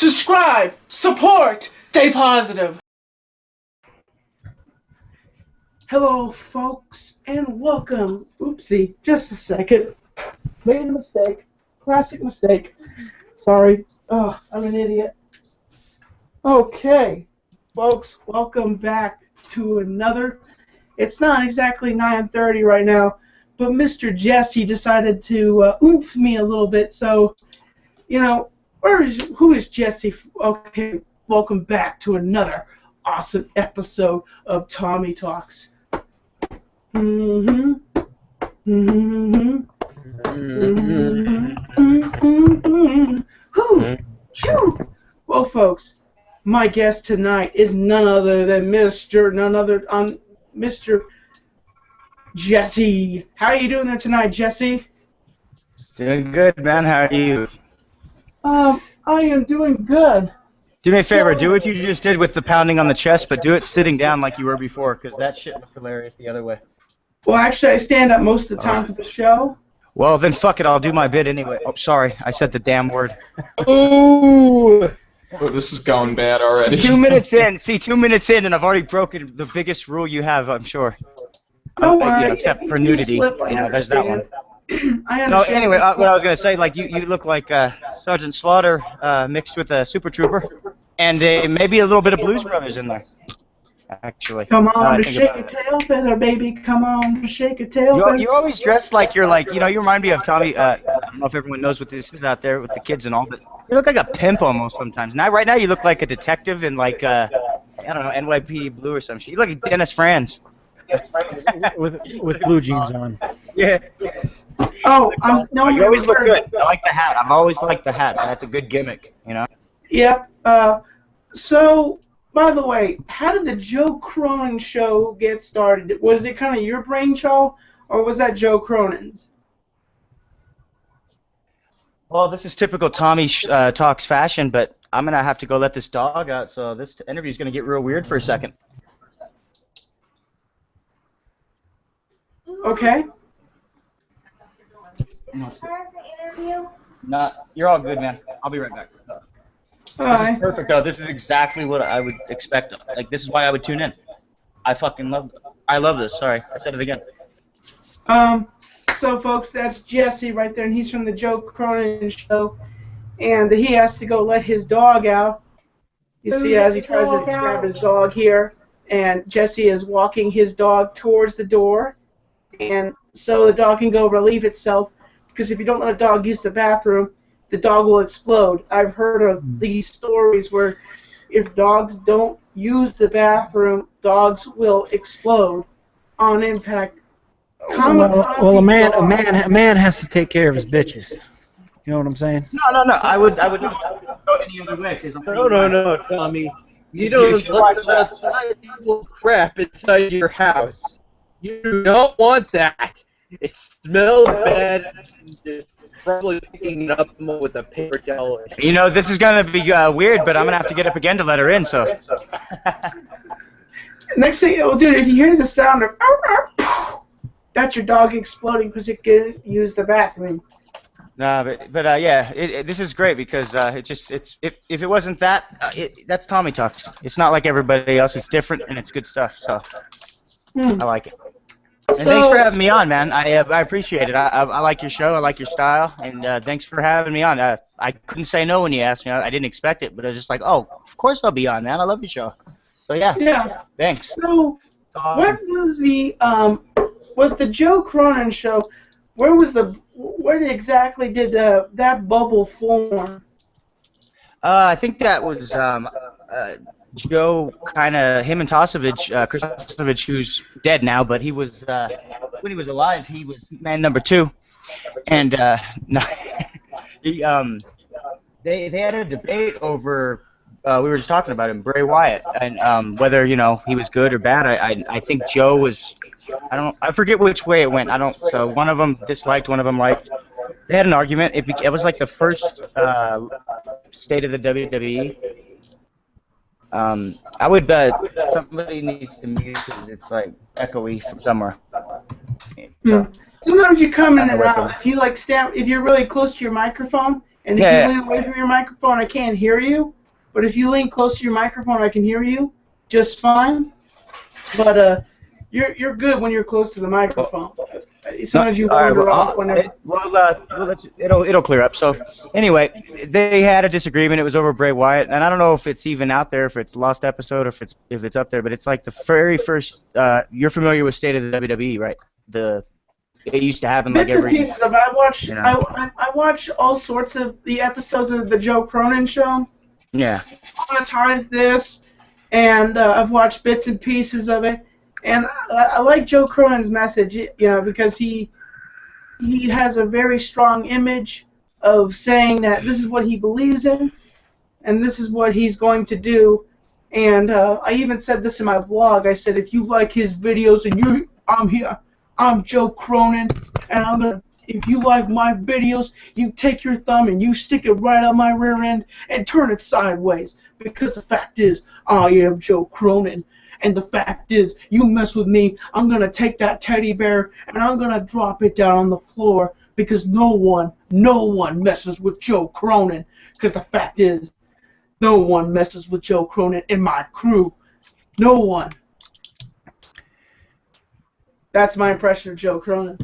subscribe, support, stay positive. Hello, folks, and welcome. Oopsie, just a second. Made a mistake. Classic mistake. Sorry. Oh, I'm an idiot. Okay, folks, welcome back to another. It's not exactly 9:30 right now, but Mr. Jesse decided to oomph me a little bit, so, who is Jesse? Okay, welcome back to another awesome episode of Tommy Talks. Well, folks, my guest tonight is none other than Mr. Jesse. How are you doing there tonight, Jesse? Doing good, man. How are you? I am doing good. Do me a favor. Do what you just did with the pounding on the chest, but do it sitting down like you were before, because that shit looked hilarious the other way. Well, actually, I stand up most of the time for the show. Well, then fuck it. I'll do my bit anyway. Oh, sorry. I said the damn word. Ooh! Oh, this is going bad already. 2 minutes in. See, 2 minutes in, and I've already broken the biggest rule you have, I'm sure. Don't worry. Except for nudity. There's that one. I understand. No, anyway, what I was going to say, like, you look like Sergeant Slaughter mixed with a Super Trooper, and maybe a little bit of Blues Brothers in there, actually. Come on, shake a tail feather, baby. Come on, shake a tail feather. You always dress like you're like, you remind me of Tommy. I don't know if everyone knows what this is out there with the kids and all, but you look like a pimp almost sometimes. Right now you look like a detective in like, I don't know, NYPD Blue or some shit. You look like Dennis Franz. with blue jeans on. Yeah. Oh, you always look good. I like the hat. I've always liked the hat. That's a good gimmick, Yep. So, by the way, how did the Joe Cronin show get started? Was it kind of your brainchild, or was that Joe Cronin's? Well, this is typical Tommy Talks fashion, but I'm going to have to go let this dog out, so this interview is going to get real weird for a second. Okay. You're all good, man. I'll be right back. This is perfect, though. This is exactly what I would expect. Like, this is why I would tune in. I love this. Sorry, I said it again. So, folks, that's Jesse right there, and he's from the Joe Cronin show, and he has to go let his dog out. You see, as he tries to grab his dog here, and Jesse is walking his dog towards the door, and so the dog can go relieve itself, because if you don't let a dog use the bathroom, the dog will explode. I've heard of these stories where if dogs don't use the bathroom, dogs will explode on impact. Well, a man has to take care of his bitches. You know what I'm saying? No. I would not go any other way. No, Tommy. You don't let that crap inside your house. You do not want that. It smells bad. Just probably picking it up with a paper towel. This is going to be weird, but I'm going to have to get up again to let her in, so. Next thing, dude, if you hear the sound of that's your dog exploding because it can't use the bathroom. No, but yeah, this is great because if it wasn't that, that's Tommy Talks. It's not like everybody else. It's different and it's good stuff. So I like it. And thanks for having me on, man. I appreciate it. I like your show. I like your style, and thanks for having me on. I couldn't say no when you asked me. I didn't expect it, but I was just like, oh, of course I'll be on, man. I love your show. So yeah. Thanks. So awesome. What was the with the Joe Cronin show? Where exactly did that bubble form? I think that was Joe, kind of him and Tosevich, Chris Tosevich, who's dead now, but he was when he was alive, he was man number 2, and they had a debate over. We were just talking about him, Bray Wyatt, and whether he was good or bad. I think Joe was. I forget which way it went. So one of them disliked, one of them liked. They had an argument. It was like the first state of the WWE. I would bet somebody needs to mute because it's like echoey from somewhere. Sometimes you come in and out. If you if you're really close to your microphone, And if you lean away from your microphone, I can't hear you. But if you lean close to your microphone, I can hear you just fine. But you're good when you're close to the microphone. Sometimes you wander off whenever. It'll clear up. So anyway, they had a disagreement. It was over Bray Wyatt, and I don't know if it's even out there, if it's a lost episode, or if it's up there. But it's like the very first. You're familiar with State of the WWE, right? It used to happen like Bits and every. pieces of it. I watch. You know. I watch all sorts of the episodes of the Joe Cronin show. Yeah. Monetize this, and I've watched bits and pieces of it. And I like Joe Cronin's message, because he has a very strong image of saying that this is what he believes in, and this is what he's going to do. And I even said this in my vlog. I said, if you like his videos and I'm here, I'm Joe Cronin, and if you like my videos, you take your thumb and you stick it right on my rear end and turn it sideways. Because the fact is, I am Joe Cronin. And the fact is, you mess with me, I'm going to take that teddy bear and I'm going to drop it down on the floor because no one messes with Joe Cronin. Because the fact is, no one messes with Joe Cronin in my crew. No one. That's my impression of Joe Cronin.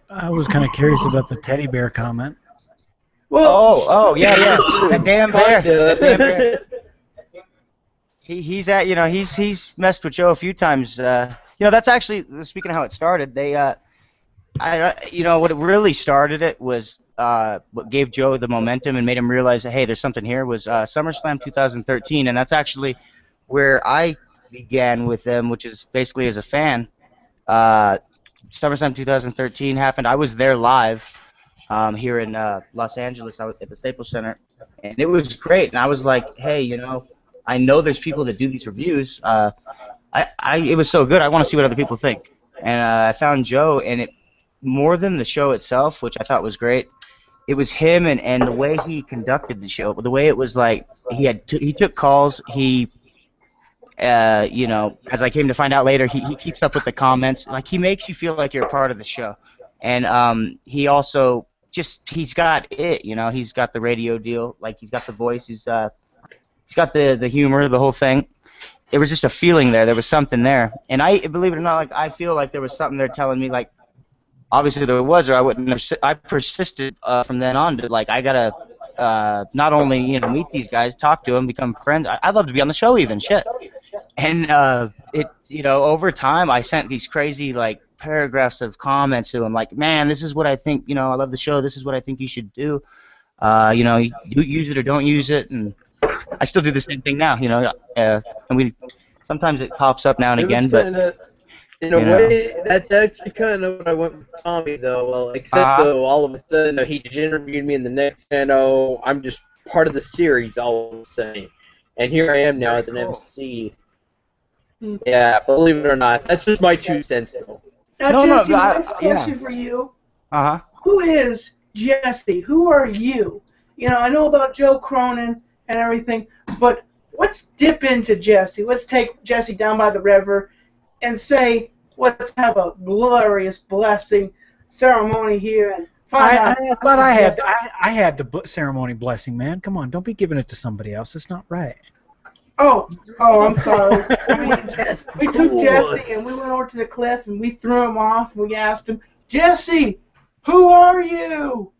I was kind of curious about the teddy bear comment. Well, yeah. That damn bear. That damn bear. He's messed with Joe a few times. That's actually, speaking of how it started. What really started it was what gave Joe the momentum and made him realize that, hey, there's something here, was SummerSlam 2013, and that's actually where I began with them, which is basically as a fan. SummerSlam 2013 happened. I was there live here in Los Angeles. I was at the Staples Center, and it was great. And I was like, hey, I know there's people that do these reviews. It was so good. I want to see what other people think. And I found Joe, and it more than the show itself, which I thought was great. It was him and the way he conducted the show. The way it was like he took calls. He as I came to find out later, he keeps up with the comments. Like, he makes you feel like you're a part of the show. And he also he's got it. He's got the radio deal. Like, he's got the voice. He's got the humor, the whole thing. There was just a feeling there. There was something there. And I, believe it or not, I feel like there was something there telling me, like, obviously there was, or I wouldn't have. I persisted from then on to, like, I gotta not only meet these guys, talk to them, become friends. I'd love to be on the show even. Shit. And over time, I sent these crazy, like, paragraphs of comments to him, like, man, this is what I think. I love the show. This is what I think you should do. You use it or don't use it, and I still do the same thing now, and sometimes it pops up now and again, but in a way, that's actually kind of what I went with Tommy, though. Well, except though all of a sudden he just interviewed me in the next, and I'm just part of the series all of a sudden, and here I am now as an MC. Yeah, believe it or not, that's just my 2 cents. Now, Jesse, next question for you. Who is Jesse? Who are you? I know about Joe Cronin and everything, but let's dip into Jesse. Let's take Jesse down by the river and say, let's have a glorious blessing ceremony here and find out. I thought I had the ceremony blessing, man. Come on, don't be giving it to somebody else. That's not right. Oh, I'm sorry. We took Jesse and we went over to the cliff and we threw him off and we asked him, Jesse, who are you?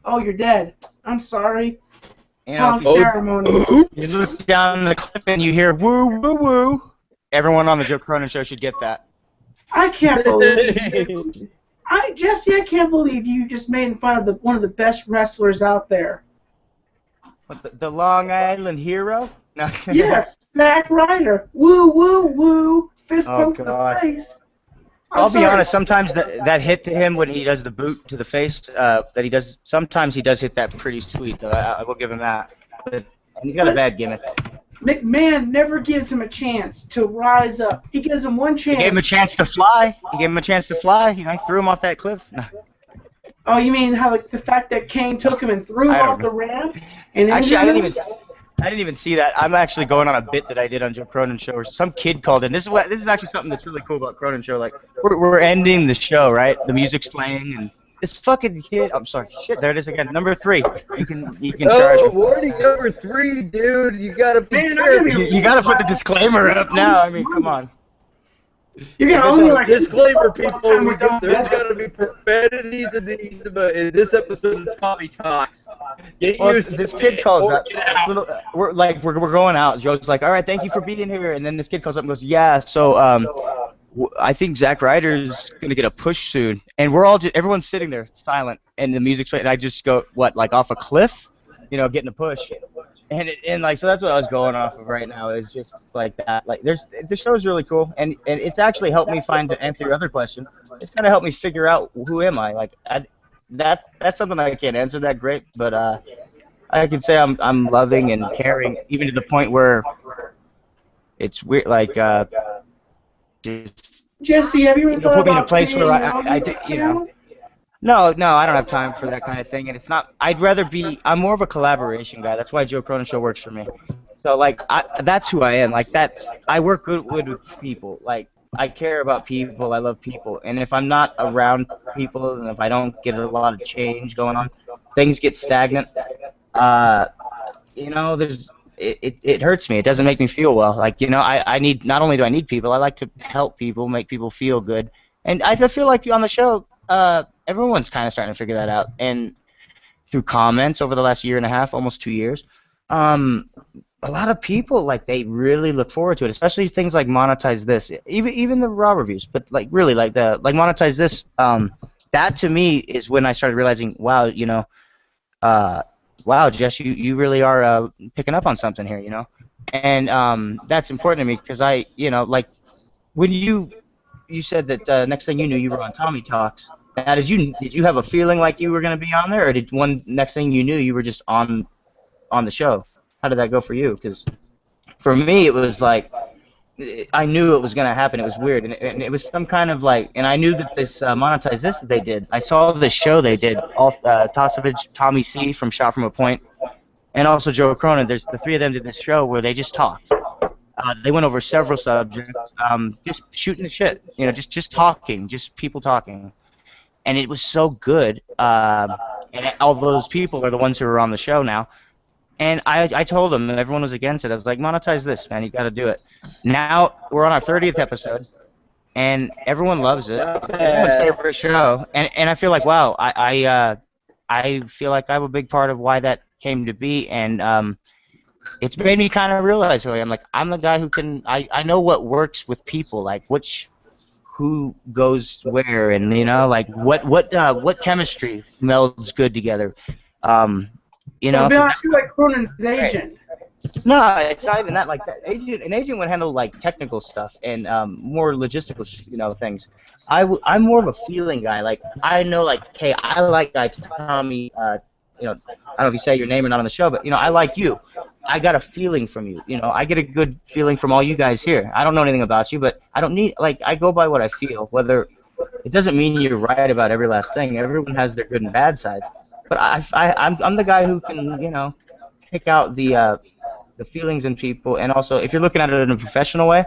Oh, you're dead. I'm sorry. Ceremony. You look down the cliff and you hear woo, woo, woo. Everyone on the Joe Cronin show should get that. I can't believe it. Jesse, I can't believe you just made fun of one of the best wrestlers out there. What, the Long Island Hero? No. Yes, Zack Ryder. Woo, woo, woo. Fist bump to the face. I'll be honest. Sometimes that hit to him when he does the boot to the face, sometimes he does hit that pretty sweet. Though I will give him that. But he's got a bad gimmick. McMahon never gives him a chance to rise up. He gives him one chance. He gave him a chance to fly. He threw him off that cliff. Oh, you mean how the fact that Kane took him and threw him off the ramp? And actually, I didn't even see that. I'm actually going on a bit that I did on Joe Cronin's show, where some kid called in. This is actually something that's really cool about Cronin's show. Like, we're ending the show, right? The music's playing, and This fucking kid. I'm sorry. Shit. There it is again. Number 3. You can charge Oh, me. warning number 3, dude. You gotta be Man, I'm gonna careful. be- You got to put the disclaimer up now. I mean, come on. You're gonna owe me like Disclaimer, people. time we're done with There's this. gotta be profanities in this episode of Tommy Talks. Get Well, used this to kid it, calls or up. get out. We're going out. Joe's like, all right, thank you for being here. And then this kid calls up and goes, yeah. So I think Zack Ryder's gonna get a push soon. And we're all everyone's sitting there silent, and the music's playing. And I just go, what, like off a cliff? You know, getting a push. And like, so that's what I was going off of right now, is just like that. Like, the show's really cool, and it's actually helped me to answer your other question. It's kind of helped me figure out who am I. Like, that's something I can't answer that great, but I can say I'm loving and caring, even to the point where it's weird. Like, just Jesse, have you ever thought put me in a about place where I creating you know. No, I don't have time for that kind of thing, and it's not. I'm more of a collaboration guy. That's why Joe Cronin Show works for me. So like, that's who I am. Like I work good with people. Like I care about people. I love people, and if I'm not around people, and if I don't get a lot of change going on, things get stagnant. You know, it hurts me. It doesn't make me feel well. Like, you know, I need, not only do I need people, I like to help people, make people feel good, and I feel like on the show. Everyone's kind of starting to figure that out, and through comments over the last year and a half, almost 2 years, a lot of people, like, they really look forward to it, especially things like Monetize This, even the raw reviews, but like really like Monetize This. That to me is when I started realizing, wow, you know, wow, Jess, you really are picking up on something here, you know, and that's important to me because you know, like when you said that next thing you knew you were on Tommy Talks. Now, did you have a feeling like you were going to be on there, or did next thing you knew you were just on the show? How did that go for you? Because for me it was like I knew it was going to happen. It was weird, and it was some kind of like, and I knew that this Monetize This that they did. I saw this show they did. All Tosevich, Tommy C from Shot from a Point, and also Joe Cronin. There's the 3 of them did this show where they just talked. They went over several subjects, just shooting the shit, you know, just talking, just people talking, and it was so good. And all those people are the ones who are on the show now. And I told them, and everyone was against it. I was like, Monetize This, man, you got to do it. Now we're on our 30th episode, and everyone loves it. It's everyone's favorite show, and I feel like, wow, I feel like I'm a big part of why that came to be, and it's made me kind of realize who I am. Like, I'm the guy who can. I know what works with people. Like, who goes where, and you know, like what chemistry melds good together. You know. So be honest, you're like Cronin's agent. No, it's not even that. Like an agent would handle like technical stuff and more logistical, you know, things. I'm more of a feeling guy. Like I know, like, hey, I like guy Tommy. You know, I don't know if you say your name or not on the show, but you know, I like you. I got a feeling from you. You know, I get a good feeling from all you guys here. I don't know anything about you, but I don't need, like, I go by what I feel. Whether it doesn't mean you're right about every last thing. Everyone has their good and bad sides. But I'm the guy who can, you know, pick out the feelings in people, and also if you're looking at it in a professional way,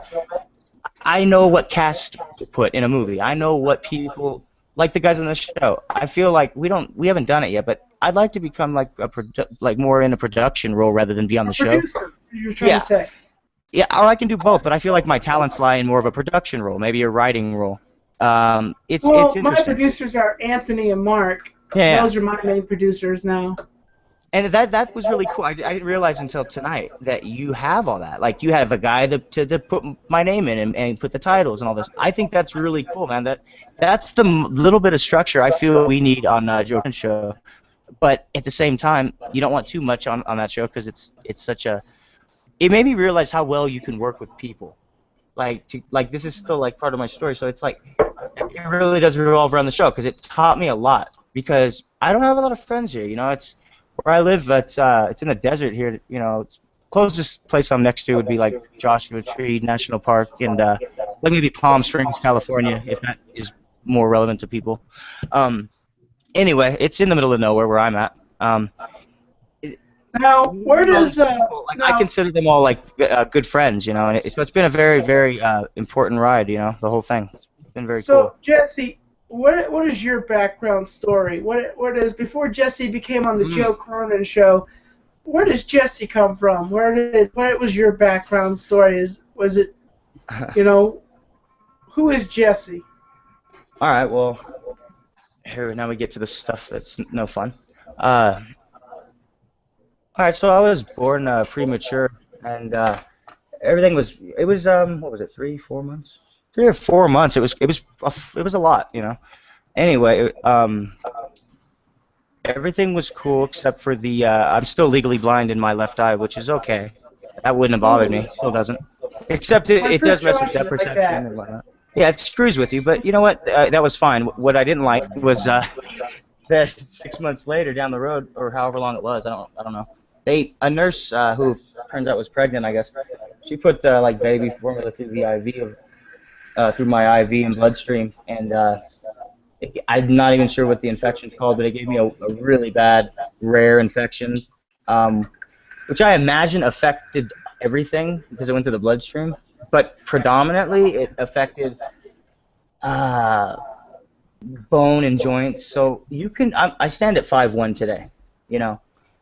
I know what cast to put in a movie. I know what people like the guys on the show. I feel like we haven't done it yet, but I'd like to become like more in a production role rather than be on the show. Producer, you're trying to say. Yeah, or I can do both, but I feel like my talents lie in more of a production role, maybe a writing role. It's interesting. My producers are Anthony and Mark. Yeah. Those are my main producers now. And that was really cool. I didn't realize until tonight that you have all that. Like, you have a guy to put my name in and put the titles and all this. I think that's really cool, man. That's the little bit of structure I feel we need on Joe Cronin's show. But at the same time, you don't want too much on that show because it's such a. It made me realize how well you can work with people. Like this is still like part of my story, so it's like it really does revolve around the show because it taught me a lot. Because I don't have a lot of friends here, you know. It's where I live. It's in the desert here, you know. It's closest place I'm next to would be like Joshua Tree National Park and like maybe Palm Springs, California, if that is more relevant to people. Anyway, it's in the middle of nowhere where I'm at. Now, where does I consider them all like good friends, you know. And so it's been a very, very important ride, you know. The whole thing. It's been very cool. So, Jesse, what is your background story? What is before Jesse became on the Joe Cronin show? Where does Jesse come from? What was your background story? Was it, you know, who is Jesse? All right, well, here now we get to the stuff that's no fun. All right, so I was born premature, and everything was what was it, 3 4 months, 3 or 4 months. It was a lot, you know. Anyway, everything was cool except for the I'm still legally blind in my left eye, which is okay. That wouldn't have bothered me. Still doesn't. Except it does mess with depth perception and whatnot. Yeah, it screws with you, but you know what? That was fine. What I didn't like was that 6 months later down the road, or however long it was, I don't know. A nurse who turns out was pregnant, I guess. She put like baby formula through the IV through my IV and bloodstream, and I'm not even sure what the infection's called, but it gave me a really bad, rare infection, which I imagine affected everything because it went to the bloodstream, but predominantly it affected bone and joints. So you can, I stand at 5'1" today, you know.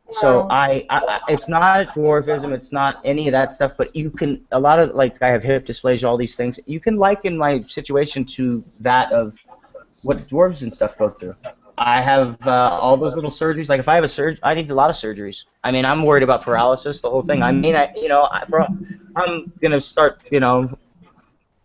So it's not dwarfism, it's not any of that stuff, but you can, a lot of, like, I have hip dysplasia, all these things, you can liken my situation to that of what dwarves and stuff go through. I have all those little surgeries. Like, if I have a surgery, I need a lot of surgeries. I mean, I'm worried about paralysis, the whole thing. I mean, I'm gonna start, you know,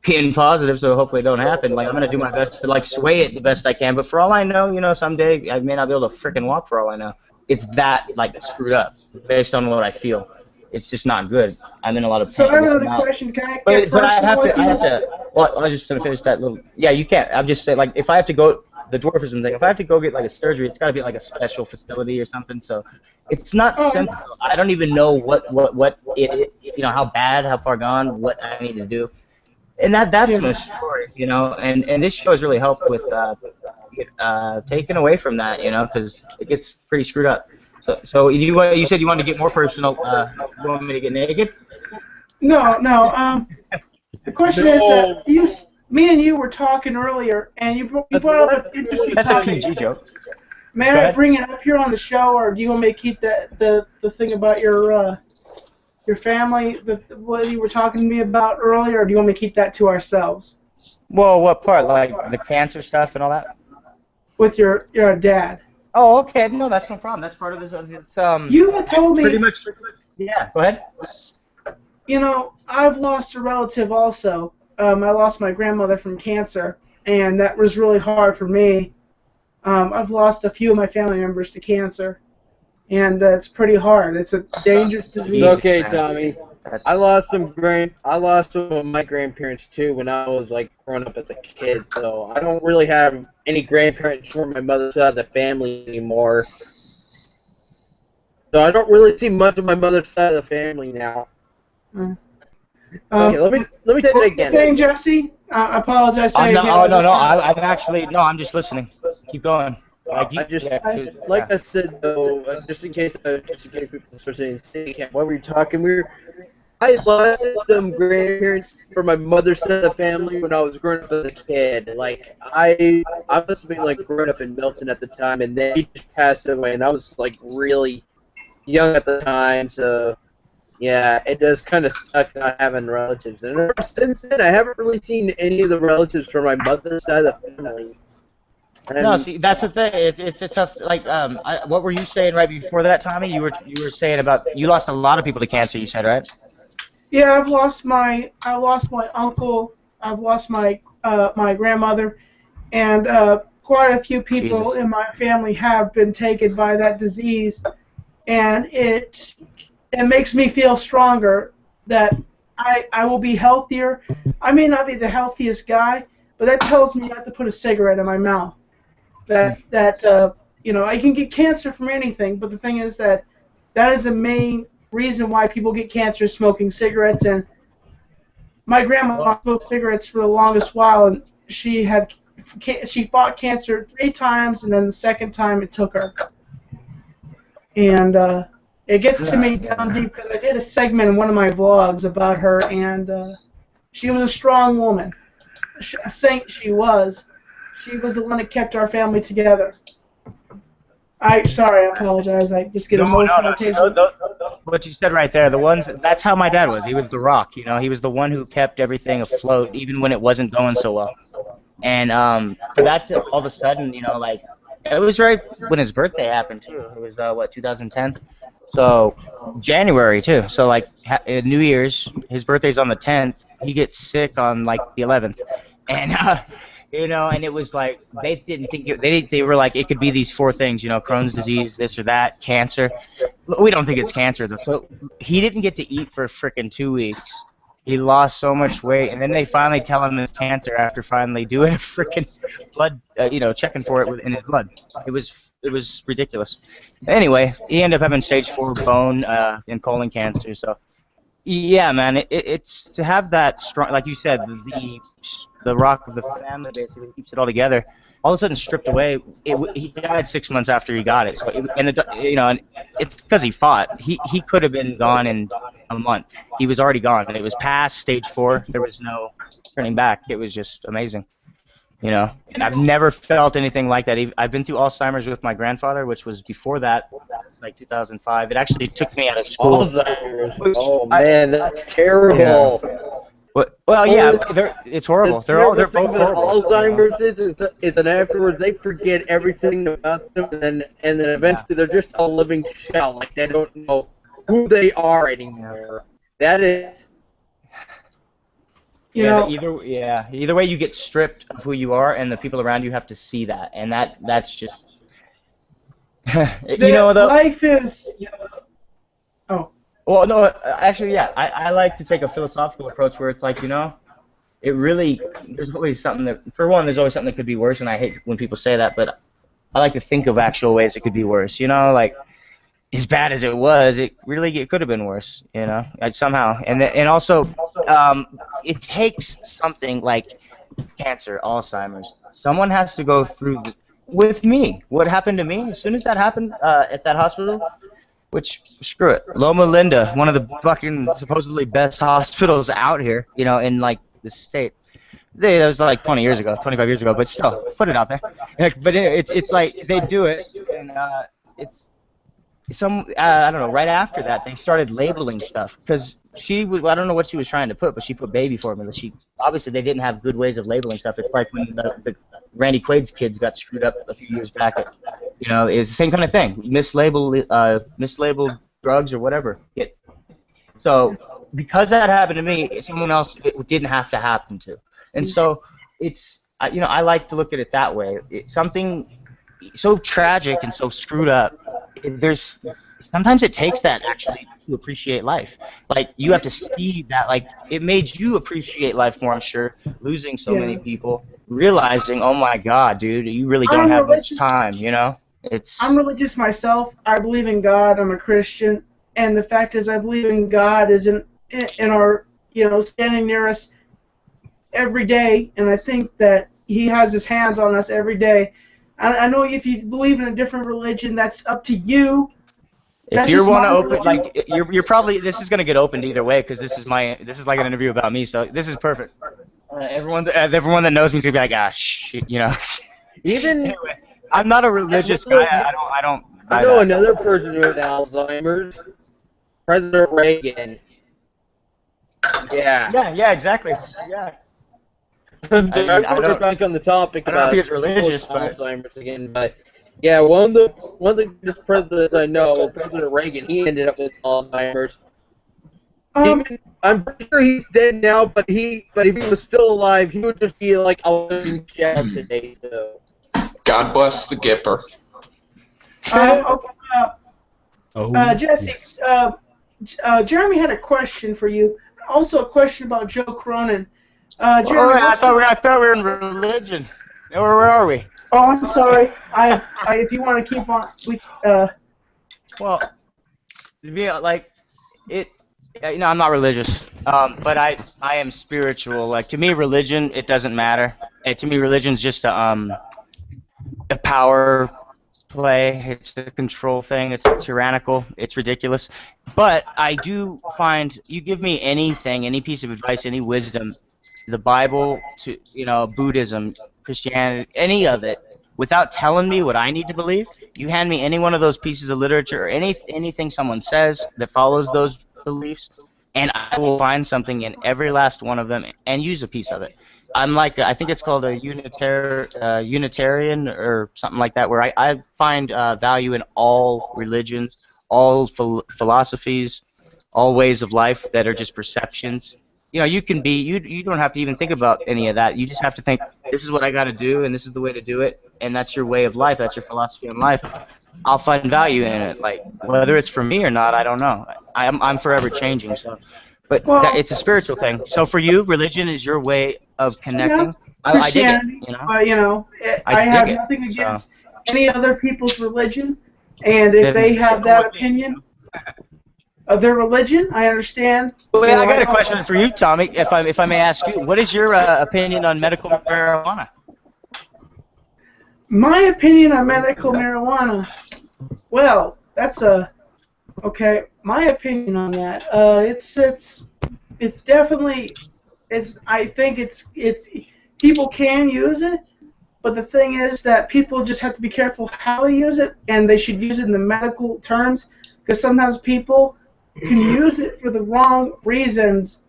being positive, so hopefully it don't happen. Like, I'm gonna do my best to, like, sway it the best I can. But for all I know, you know, someday I may not be able to frickin' walk. For all I know, it's that, like, screwed up based on what I feel. It's just not good. I'm in a lot of pain. So I have another question. Can I get but I have personal? to. Well, I'm just gonna finish that little. Yeah, you can't. I'm just saying, like, if I have to go the dwarfism thing, if I have to go get like a surgery, it's got to be like a special facility or something. So it's not simple. I don't even know what it you know, how bad, how far gone, what I need to do. And that's my story, you know. And this show has really helped with taking away from that, you know, because it gets pretty screwed up. So you said you wanted to get more personal. You want me to get naked? No. The question is that me and you were talking earlier, and you brought up an interesting That's a topic. PG joke. May I bring it up here on the show, or do you want me to keep the thing about your family, what you were talking to me about earlier, or do you want me to keep that to ourselves? Well, what part? Like the cancer stuff and all that? With your dad. Oh, okay. No, that's no problem. That's part of this. You had told me. Pretty much. Yeah. Go ahead. You know, I've lost a relative also. I lost my grandmother from cancer, and that was really hard for me. I've lost a few of my family members to cancer, and it's pretty hard. It's a dangerous disease. Okay, Tommy. I lost some of my grandparents too when I was like growing up as a kid. So I don't really have any grandparents from my mother's side of the family anymore. So I don't really see much of my mother's side of the family now. Okay, let me take it again. Saying Jesse, I apologize. No. I'm actually no. I'm just listening. Keep going. Like I said though, just in case people start saying camp, while we were talking, I lost some grandparents from my mother's side of the family when I was growing up as a kid. Like I must have been like growing up in Milton at the time, and they just passed away, and I was like really young at the time, so. Yeah, it does kind of suck not having relatives. And ever since then, I haven't really seen any of the relatives from my mother's side of the family. And no, see, that's the thing. It's a tough. Like, what were you saying right before that, Tommy? You were saying about you lost a lot of people to cancer. You said, right? Yeah, I lost my uncle. I've lost my grandmother, and quite a few people in my family have been taken by that disease, and it makes me feel stronger that I will be healthier. I may not be the healthiest guy, but that tells me not to put a cigarette in my mouth. That you know, I can get cancer from anything, but the thing is that is the main reason why people get cancer, smoking cigarettes. And my grandma smoked cigarettes for the longest while, and she fought cancer 3 times, and then the second time it took her. And it gets to me down deep because I did a segment in one of my vlogs about her, and she was a strong woman, a saint she was. She was the one that kept our family together. Sorry, I apologize. I just get emotional occasionally. What you said right there, that's how my dad was. He was the rock, he was the one who kept everything afloat, even when it wasn't going so well. And for that to all of a sudden, like, it was right when his birthday happened, too. It was, 2010? So, January, too. So, like, New Year's, his birthday's on the 10th. He gets sick on, like, the 11th. And, and it was like, they didn't think, they were like, it could be these four things, Crohn's disease, this or that, cancer. We don't think it's cancer, though. So, he didn't get to eat for frickin' 2 weeks. He lost so much weight, and then they finally tell him it's cancer after finally doing a freaking blood, checking for it in his blood. It was ridiculous. Anyway, he ended up having stage 4 bone and colon cancer. So, yeah, man, it's to have that strong, like you said, the rock of the family basically keeps it all together. All of a sudden, stripped away. He died 6 months after he got it. So, and it's because he fought. He could have been gone in a month. He was already gone, and it was past stage 4. There was no turning back. It was just amazing. And I've never felt anything like that. I've been through Alzheimer's with my grandfather, which was before that, like 2005. It actually took me out of school. Alzheimer's. Oh man, that's terrible. Yeah. Well, yeah, it's horrible. They're both horrible. Alzheimer's is and afterwards they forget everything about them, and then eventually they're just a living shell. Like they don't know who they are anymore. That is. Either way, you get stripped of who you are, and the people around you have to see that, and that's just. Life is. Oh. Well, no, actually, yeah. I like to take a philosophical approach where it's like, it really, there's always something that, for one, there's always something that could be worse, and I hate when people say that, but I like to think of actual ways it could be worse, like, as bad as it was, it could have been worse, somehow. And also, it takes something like cancer, Alzheimer's. Someone has to go through, with me, what happened to me, as soon as that happened at that hospital, which, screw it, Loma Linda, one of the fucking supposedly best hospitals out here, in, like, the state. That was, like, 25 years ago, but still, put it out there. But it's like, they do it, and it's, I don't know, right after that, they started labeling stuff, because I don't know what she was trying to put, but she put baby formula. Obviously, they didn't have good ways of labeling stuff. It's like when the Randy Quaid's kids got screwed up a few years back. It's the same kind of thing. Mislabeled drugs or whatever. So, because that happened to me, someone else it didn't have to happen to. And so, I like to look at it that way. Something so tragic and so screwed up, sometimes it takes that actually to appreciate life. Like, you have to see that, like, it made you appreciate life more, I'm sure, losing so many people, realizing, oh my God, dude, you really don't have much time, I'm religious myself. I believe in God. I'm a Christian. And the fact is, I believe in God is in our, standing near us every day. And I think that He has His hands on us every day. I know if you believe in a different religion, that's up to you. If you want to open, like, you're probably, this is gonna get opened either way, because this is like an interview about me, so this is perfect. Everyone that knows me is gonna be like, ah, shit, Even anyway, I'm not a religious guy. I know another person with Alzheimer's, President Reagan. Yeah. Yeah, exactly. Yeah. I'm sorry, I want to get back on the topic I don't know about if he's religious, but Alzheimer's again, but yeah, one of the presidents I know, President Reagan, he ended up with Alzheimer's. I'm pretty sure he's dead now, but if he was still alive, he would just be like a living shell today. So. God bless the Gipper. Jesse, Jeremy had a question for you. Also, a question about Joe Cronin. Jeremy, I thought we were in religion. Where are we? Oh, I'm sorry. If you want to keep on, Well, I'm not religious, but I am spiritual. Like, to me, religion, it doesn't matter. To me, religion's just a power play. It's a control thing. It's tyrannical. It's ridiculous. But I do find, you give me anything, any piece of advice, any wisdom, the Bible to Buddhism, Christianity, any of it, without telling me what I need to believe. You hand me any one of those pieces of literature or anything someone says that follows those beliefs, and I will find something in every last one of them and use a piece of it. I'm like, I think it's called a Unitarian or something like that, where I find value in all religions, all philosophies, all ways of life that are just perceptions. You know, you don't have to even think about any of that. You just have to think, this is what I got to do, and this is the way to do it, and that's your way of life. That's your philosophy on life. I'll find value in it. Like, whether it's for me or not, I don't know. I'm forever changing. So, but Well, it's a spiritual thing. So for you, religion is your way of yeah, connecting. I dig it. Christianity, You know, but I I have dig it. nothing So against any other people's religion, and if they then have go that with me. opinion of their religion, I understand. Wait, You know, I got a don't- question for you, Tommy. If I may ask you, what is your opinion on medical marijuana? My opinion on medical marijuana. Well, that's okay. My opinion on that. It's definitely I think it's people can use it, but the thing is that people just have to be careful how they use it, and they should use it in the medical terms, because sometimes people can use it for the wrong reasons.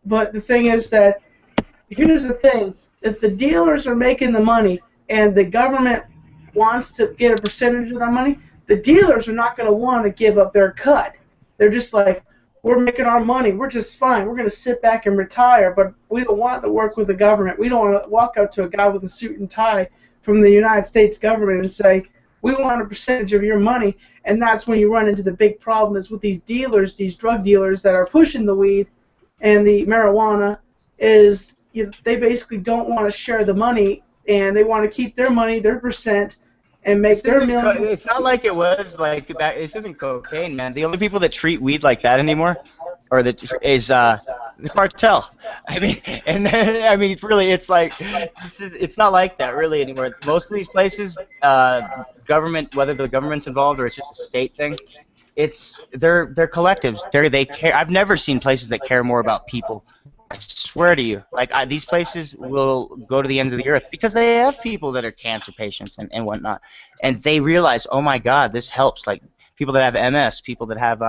But the thing is that here's the thing: if the dealers are making the money and the government wants to get a percentage of that money, the dealers are not going to want to give up their cut. They're just like, we're making our money. We're just fine. We're going to sit back and retire, but we don't want to work with the government. We don't want to walk up to a guy with a suit and tie from the United States government and say, we want a percentage of your money. And that's when you run into the big problem is with these dealers, these drug dealers that are pushing the weed and the marijuana, is they basically don't want to share the money, and they want to keep their money, their percent, and make This their isn't millions. it's not like it was like back. This isn't cocaine, man. The only people that treat weed like that anymore, or that is the cartel. I mean, and I mean, it's like it's not like that really anymore. Most of these places, government, whether the government's involved or it's just a state thing, they're collectives. They care. I've never seen places that care more about people. I swear to you, like these places will go to the ends of the earth because they have people that are cancer patients and whatnot, and they realize, oh my God, this helps. Like people that have MS, people that have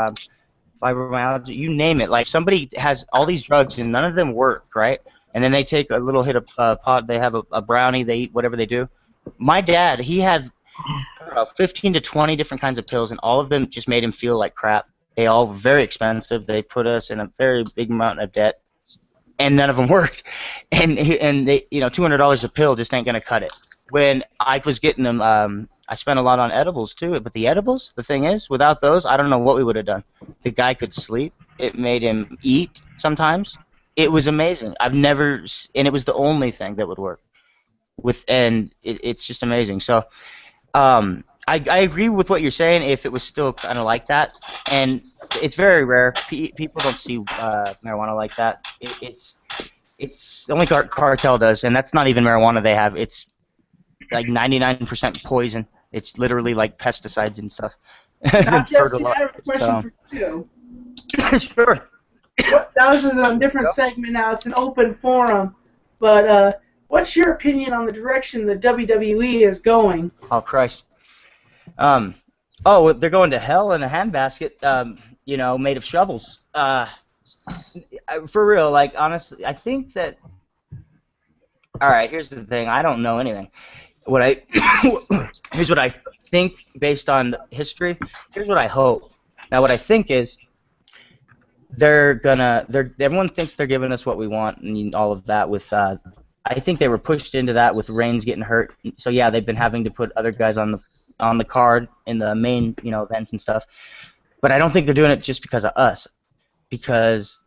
fibromyalgia, you name it. Like somebody has all these drugs and none of them work, right? And then they take a little hit of pot. They have a brownie. They eat whatever they do. My dad, he had 15 to 20 different kinds of pills, and all of them just made him feel like crap. They all were very expensive. They put us in a very big amount of debt, and none of them worked. And they, $200 a pill just ain't gonna cut it. When I was getting them, I spent a lot on edibles too. But the edibles, the thing is, without those, I don't know what we would have done. The guy could sleep. It made him eat sometimes. It was amazing. And it was the only thing that would work. It's just amazing. So. I agree with what you're saying. If it was still kind of like that, and it's very rare. People don't see marijuana like that. It's only cartel does, and that's not even marijuana they have. It's like 99% poison. It's literally like pesticides and stuff. Now, Jesse, I have a question for you. Sure. Now, this is a different segment now. It's an open forum. But what's your opinion on the direction the WWE is going? Oh, Christ. They're going to hell in a handbasket, made of shovels. For real, like, honestly, I think that... All right, here's the thing. I don't know anything. Here's what I think based on history. Here's what I hope. Now, what I think is everyone thinks they're giving us what we want and all of that with... I think they were pushed into that with Reigns getting hurt. So, yeah, they've been having to put other guys on the card in the main, events and stuff. But I don't think they're doing it just because of us. Because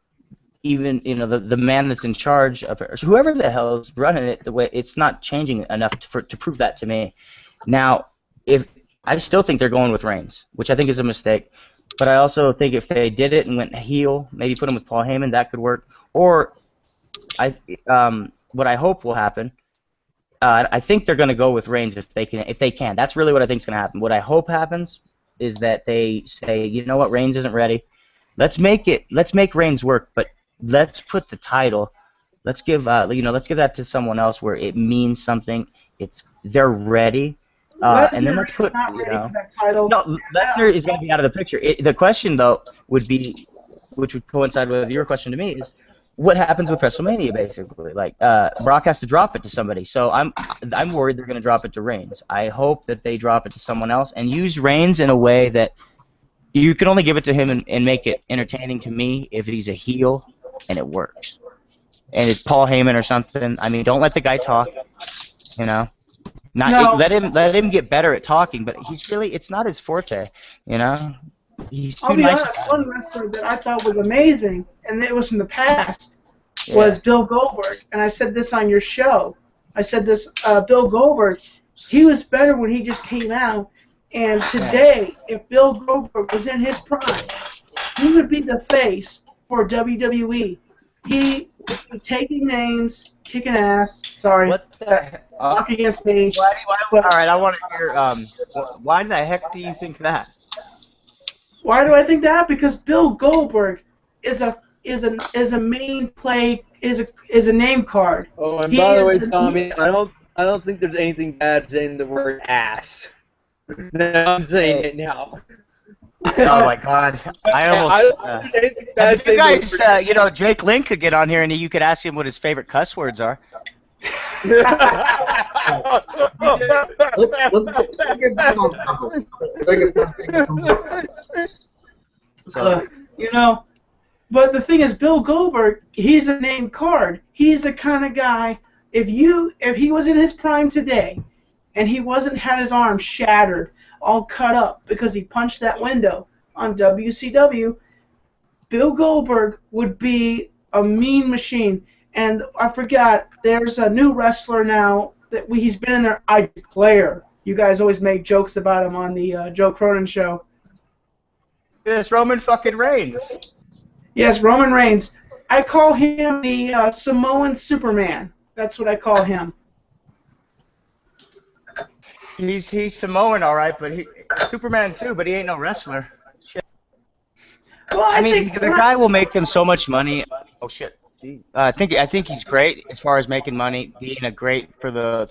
even, the man that's in charge of it, whoever the hell is running it, the way it's not changing enough to prove that to me. Now, I still think they're going with Reigns, which I think is a mistake. But I also think if they did it and went heel, maybe put him with Paul Heyman, that could work. Or what I hope will happen, I think they're going to go with Reigns if they can. That's really what I think is going to happen. What I hope happens is that they say, you know what, Reigns isn't ready. Let's make Reigns work, but let's put the title. let's give let's give that to someone else where it means something. They're ready. And then let's put, not ready for that title. No, Lesnar is going to be out of the picture. The question, though, would be, which would coincide with your question to me, is what happens with WrestleMania, basically? Like, Brock has to drop it to somebody, so I'm worried they're going to drop it to Reigns. I hope that they drop it to someone else and use Reigns in a way that you can only give it to him and make it entertaining to me if he's a heel and it works. And it's Paul Heyman or something. I mean, don't let the guy talk, you know? Let him get better at talking, but it's not his forte, you know. He's too I'll be nice. honest, one wrestler that I thought was amazing, and it was from the past, was Bill Goldberg. And I said this on your show. I said this, Bill Goldberg, he was better when he just came out. And today, if Bill Goldberg was in his prime, he would be the face for WWE. He would be taking names, kicking ass. Sorry. What the heck? Talk against me. All right, I want to hear. Why the heck do you think that? Why do I think that? Because Bill Goldberg is a main play, is a name card. Oh, and by the way, Tommy, I don't think there's anything bad saying the word ass. No, I'm saying it now. Oh my God! I almost. You guys, Jake Link could get on here and you could ask him what his favorite cuss words are. Let's get back on topic. But the thing is, Bill Goldberg, he's a named card. He's the kind of guy. If he was in his prime today, and he had his arm shattered, all cut up because he punched that window on WCW, Bill Goldberg would be a mean machine. And I forgot, there's a new wrestler now that he's been in there. I declare. You guys always make jokes about him on the Joe Cronin show. It's Roman fucking Reigns. Yes, Roman Reigns. I call him the Samoan Superman. That's what I call him. He's Samoan, all right, but Superman too, but he ain't no wrestler. Shit. Well, I mean, the guy will make them so much money. Oh shit. I think he's great as far as making money, being a great for the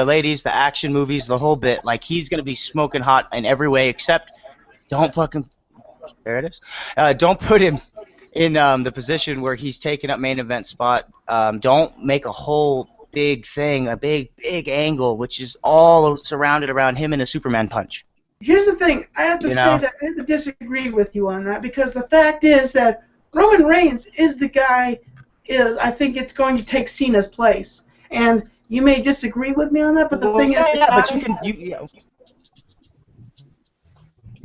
ladies, the action movies, the whole bit. Like he's gonna be smoking hot in every way, except don't fucking. There it is. Don't put him in the position where he's taking up main event spot. Don't make a whole big thing, a big angle, which is all surrounded around him and a Superman punch. Here's the thing. I have to say that I have to disagree with you on that because the fact is that Roman Reigns is the guy. I think it's going to take Cena's place, and you may disagree with me on that, but the thing is, but you can.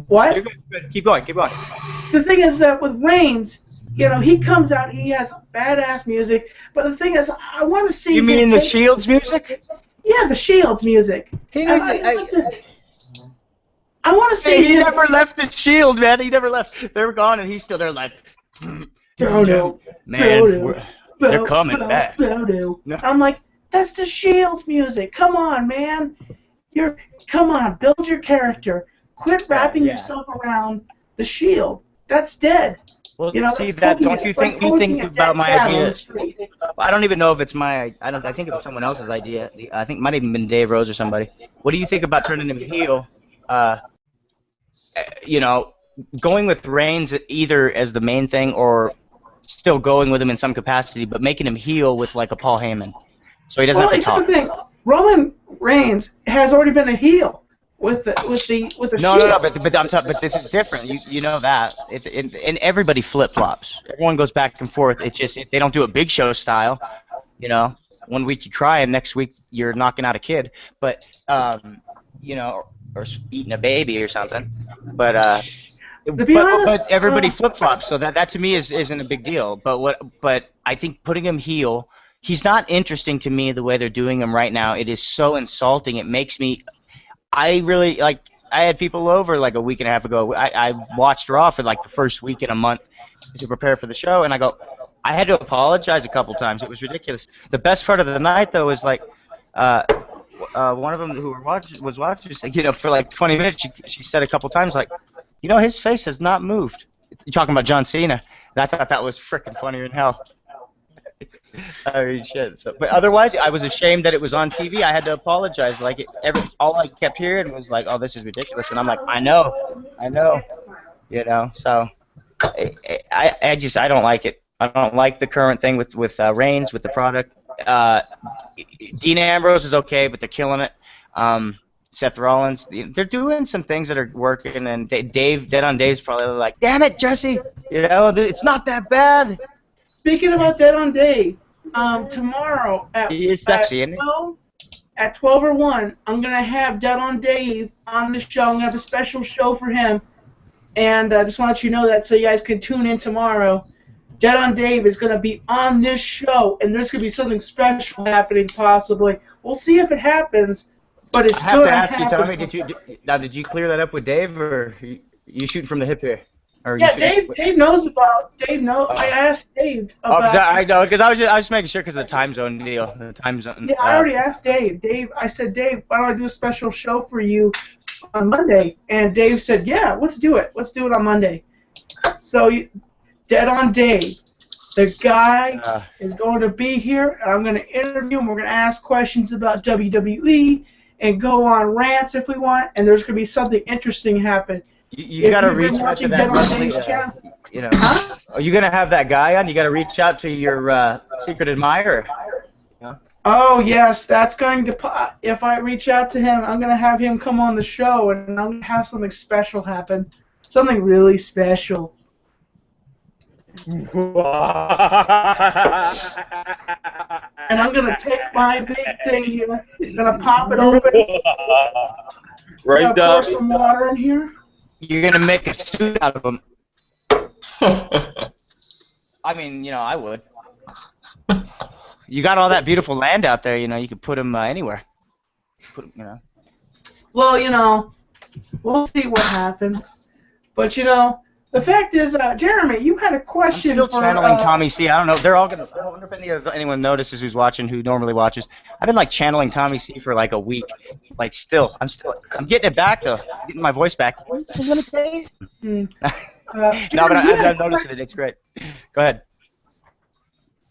What? Keep going. The thing is that with Reigns, he comes out, he has badass music, but the thing is, I want to see. You mean the Shields music? Yeah, the Shields music. I want to see. He never left the Shield, man. He never left. They were gone, and he's still there, like. Man, they're coming back. No. I'm like, that's the Shield's music. Come on, man. Come on, build your character. Quit wrapping yourself around the Shield. That's dead. Well, see that? Don't you think? You think about my idea? Well, I don't even know if it's my. I think it was someone else's idea. I think it might have even been Dave Rose or somebody. What do you think about turning him heel? Going with Reigns either as the main thing or still going with him in some capacity, but making him heel with like a Paul Heyman, so he doesn't have to talk. The thing. Roman Reigns has already been a heel with the Shield. No, but this is different. You know that. And everybody flip flops. Everyone goes back and forth. It's just they don't do it Big Show style. 1 week you cry and next week you're knocking out a kid, but or eating a baby or something. But but everybody flip flops, so that to me isn't a big deal. But I think putting him heel, he's not interesting to me the way they're doing him right now. It is so insulting. It makes me. I really like. I had people over like a week and a half ago. I watched Raw for like the first week in a month to prepare for the show, and I had to apologize a couple times. It was ridiculous. The best part of the night though was like. One of them who was watching, for like 20 minutes, she said a couple times, like, his face has not moved. You're talking about John Cena. And I thought that was freaking funnier than hell. I mean, shit. So, but otherwise, I was ashamed that it was on TV. I had to apologize. Like, all I kept hearing was like, "Oh, this is ridiculous," and I'm like, I know, you know. So, I don't like it. I don't like the current thing with Reigns with the product. Dean Ambrose is okay, but they're killing it. Seth Rollins, they're doing some things that are working, and Dead on Dave's probably like, "Damn it, Jesse, you know, it's not that bad." Speaking about Dead on Dave, tomorrow He is sexy, isn't he? 12 or 1, I'm going to have Dead on Dave on the show. I'm going to have a special show for him. And I just want to let you know that so you guys can tune in tomorrow. Dead on Dave is going to be on this show, and there's going to be something special happening possibly. We'll see if it happens, but it's I have going to to ask you, happen. Tommy, did you clear that up with Dave, or you shooting from the hip here? Or Yeah, Dave knows about. Dave knows. I asked Dave Oh, about. I know, because I was just making sure because of the time zone deal. The time zone. Yeah, I already asked Dave. I said, Dave, why don't I do a special show for you on Monday? And Dave said, yeah, let's do it. Let's do it on Monday. So, Dead on Dave, the guy is going to be here, and I'm going to interview him. We're going to ask questions about WWE and go on rants if we want, and there's going to be something interesting happen. You got to reach out to that Dead on monthly, Dave's channel, you know. huh? Are you gonna have that guy on? You got to reach out to your secret admirer. Oh yes, that's going to. If I reach out to him, I'm going to have him come on the show, and I'm going to have something special happen. Something really special. And I'm going to take my big thing here, I'm going to pop it open, Right, pour Doc? some water in here. You're gonna make a suit out of him. I mean, you know, I would. You got all that beautiful land out there, you know. You could put him anywhere. Put him, you know. Well, you know, we'll see what happens. But you know, the fact is, Jeremy, you had a I'm question still for. channeling Tommy C. I don't know. They're all gonna. I wonder if anyone notices who's watching, who normally watches. I've been like channeling Tommy C. for like a week. Like I'm getting it back though. Getting my voice back. Hmm. No, but Jeremy, I've noticed it. It's great. Go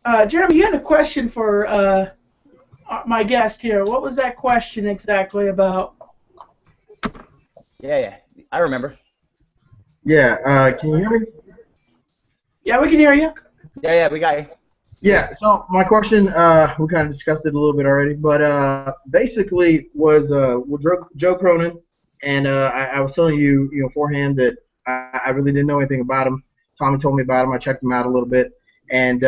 ahead. Jeremy, you had a question for my guest here. What was that question exactly about? Yeah. I remember. Yeah, can you hear me? Yeah, we can hear you. Yeah, we got you. Yeah, so my question, we kind of discussed it a little bit already, but basically was with Joe Cronin, and I was telling you, beforehand that I really didn't know anything about him. Tommy told me about him. I checked him out a little bit, and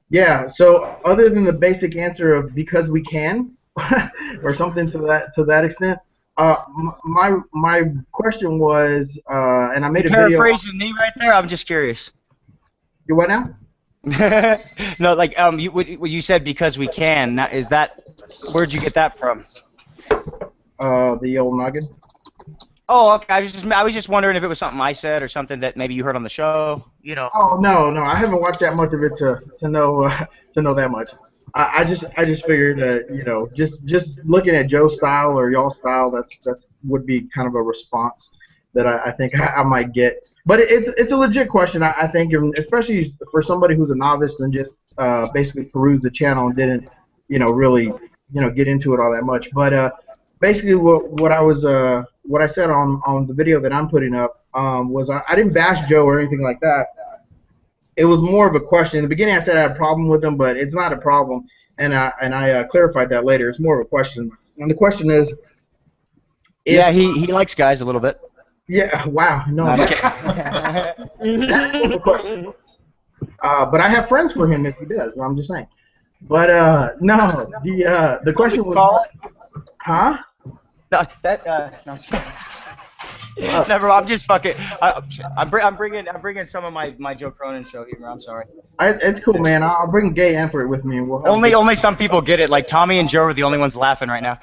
yeah. So other than the basic answer of because we can, or something to that extent, my question was, and I made a video. Paraphrasing me right there. I'm just curious. You what now? No, like what you said because we can. Now, where'd you get that from? The old noggin. Oh, okay. I was just wondering if it was something I said or something that maybe you heard on the show. You know. Oh no, I haven't watched that much of it to know that much. I just figured that just looking at Joe's style or y'all's style, that's would be kind of a response that I think I might get. But it's a legit question. I think, especially for somebody who's a novice and just basically perused the channel and didn't really get into it all that much. But basically what I said on the video that I'm putting up was I didn't bash Joe or anything like that. It was more of a question. In the beginning, I said I had a problem with him, but it's not a problem, and I clarified that later. It's more of a question, and the question is. Yeah, he likes guys a little bit. Yeah. Wow. No. I'm just kidding. But I have friends for him if he does. I'm just saying. But no. The question was. Huh? No, no, I'm just kidding. Never. I'm just fucking. I'm bringing some of my Joe Cronin show humor. I'm sorry. It's cool, man. I'll bring Gay Antford with me. And we'll only some people get it. Like Tommy and Joe are the only ones laughing right now.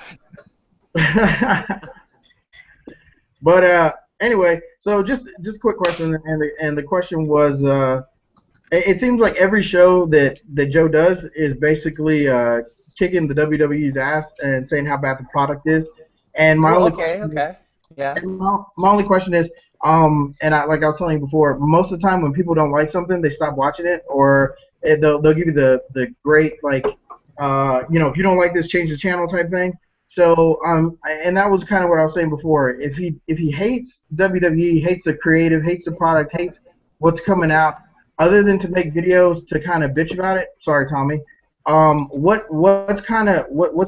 But anyway, so just a quick question, and the question was, it seems like every show that Joe does is basically kicking the WWE's ass and saying how bad the product is. And my only okay. Yeah. And my only question is, And like I was telling you before, most of the time when people don't like something, they stop watching it, or they'll give you the great like, if you don't like this, change the channel type thing. So and that was kind of what I was saying before. If he hates WWE, hates the creative, hates the product, hates what's coming out, other than to make videos to kind of bitch about it. Sorry, Tommy. What's